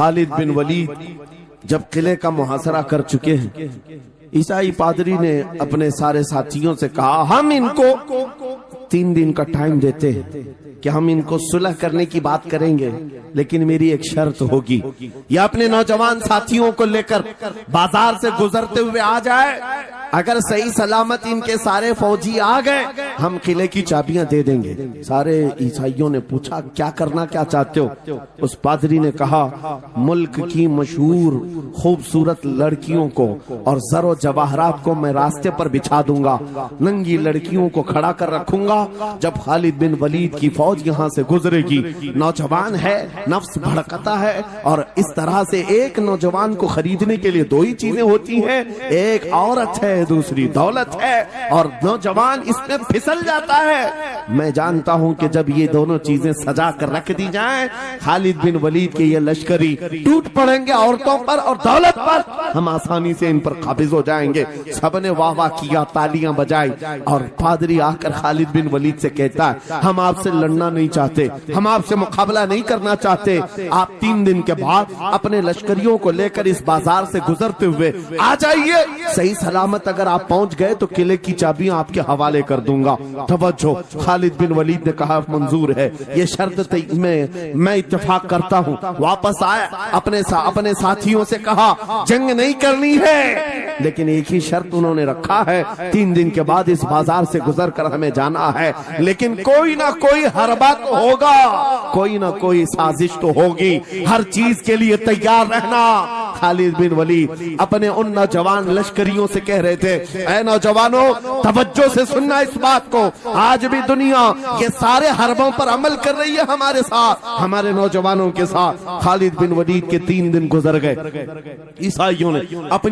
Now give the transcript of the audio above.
خالد بن ولید جب قلعے کا محاصرہ کر چکے ہیں، عیسائی پادری نے اپنے سارے ساتھیوں سے کہا ہم ان کو 3 دن کا ٹائم دیتے ہیں کہ ہم ان کو صلح کرنے کی بات کریں گے، لیکن میری ایک شرط ہوگی، یہ اپنے نوجوان ساتھیوں کو لے کر بازار سے گزرتے ہوئے آ جائے، اگر صحیح سلامت ان کے سارے فوجی آ گئے ہم قلعے کی چابیاں دے دیں گے۔ سارے عیسائیوں نے پوچھا کیا کرنا کیا چاہتے ہو؟ اس پادری نے کہا ملک کی مشہور خوبصورت لڑکیوں کو اور زر و جواہرات کو میں راستے پر بچھا دوں گا، ننگی لڑکیوں کو کھڑا کر رکھوں گا، جب خالد بن ولید کی فوج یہاں سے گزرے گی، نوجوان ہے، نفس بھڑکتا ہے، اور اس طرح سے ایک نوجوان کو خریدنے کے لیے 2 ہی چیزیں ہوتی ہیں، ایک عورت ہے، دوسری دولت ہے، اور نوجوان اس میں پھسل جاتا ہے۔ میں جانتا ہوں کہ جب یہ دونوں چیزیں سجا کر رکھ دی جائیں خالد بن ولید کے یہ لشکری ٹوٹ پڑیں گے عورتوں پر اور دولت پر، ہم آسانی سے ان پر قابض ہو جائیں گے۔ سب نے واہ واہ کیا، تالیاں بجائی، اور پادری آ کر خالد بن ولید سے کہتا ہے ہم آپ سے لڑنا نہیں چاہتے، ہم آپ سے مقابلہ نہیں کرنا چاہتے، آپ 3 دن کے بعد اپنے لشکریوں کو لے کر اس بازار سے گزرتے ہوئے آ جائیے، صحیح سلامت اگر آپ پہنچ گئے تو قلعے کی چابیاں آپ کے حوالے کر دوں گا۔ توجہ، خالد بن ولید نے کہا منظور ہے، یہ شرط میں اتفاق کرتا ہوں۔ واپس آئے، اپنے ساتھیوں سے کہا جنگ نہیں کرنی ہے، لیکن ایک ہی شرط انہوں نے رکھا ہے، 3 دن کے بعد اس بازار سے گزر کر ہمیں جانا ہے، لیکن کوئی نہ کوئی حربہ تو ہوگا، کوئی نہ کوئی سازش تو ہوگی، ہر چیز کے لیے تیار رہنا۔ خالد بن ولید اپنے ان نوجوان لشکریوں سے کہہ رہے تھے اے نوجوانوں توجہ سے سننا اس بات کو، آج بھی دنیا یہ سارے حربوں پر عمل کر رہی ہے ہمارے ساتھ، ہمارے نوجوانوں کے ساتھ۔ خالد بن ولید کے 3 دن گزر گئے، عیسائیوں نے اپنی